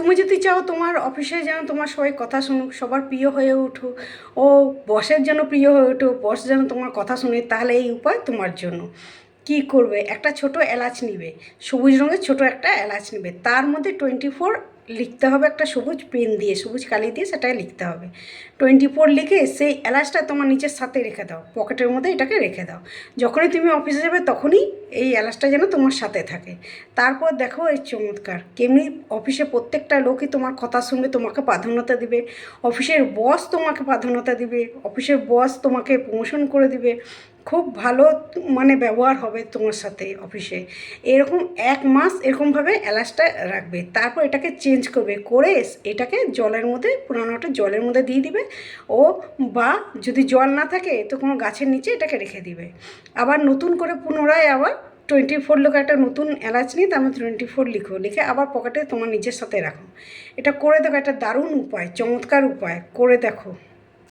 তুমি যদি চাও তোমার অফিসে যেন তোমার সবাই কথা শুনুক, সবার প্রিয় হয়ে ওঠো, ও বসের যেন প্রিয় হয়ে ওঠো, বস যেন তোমার কথা শুনে, তাহলে এই উপায় তোমার জন্য। কি করবে, একটা ছোট এলাচ নিবে, সবুজ রঙের ছোট একটা এলাচ নিবে, তার মধ্যে 24 লিখতে হবে, একটা সবুজ পেন দিয়ে, সবুজ কালি দিয়ে সেটাই লিখতে হবে। 24 লিখে সেই এলাচটা তোমার নিচের সাথে রেখে দাও, পকেটের মধ্যে এটাকে রেখে দাও। যখনই তুমি অফিসে যাবে তখনই এই এলাচটা যেন তোমার সাথে থাকে। তারপর দেখো এই চমৎকার কেমনি অফিসে প্রত্যেকটা লোকই তোমার কথা শুনবে, তোমাকে প্রাধান্যতা দিবে, অফিসের বস তোমাকে প্রাধান্যতা দিবে, অফিসের বস তোমাকে প্রমোশন করে দিবে, খুব ভালো মানে ব্যবহার হবে তোমার সাথে অফিসে। এরকম 1 মাস এরকমভাবে এলাচটা রাখবে, তারপর এটাকে চেঞ্জ করবে, করে এটাকে জলের মধ্যে, পুরানোটা জলের মধ্যে দিয়ে দিবে, ও বা যদি জল না থাকে তো কোনো গাছের নিচে এটাকে রেখে দিবে। আবার নতুন করে পুনরায় আবার 24 লেখা একটা নতুন এলাচ নিয়ে তার মধ্যে 24 লিখো, লিখে আবার পকেটে তোমার নিজের সাথে রাখো। এটা করে দেখো, একটা দারুণ উপায়, চমৎকার উপায়, করে দেখো।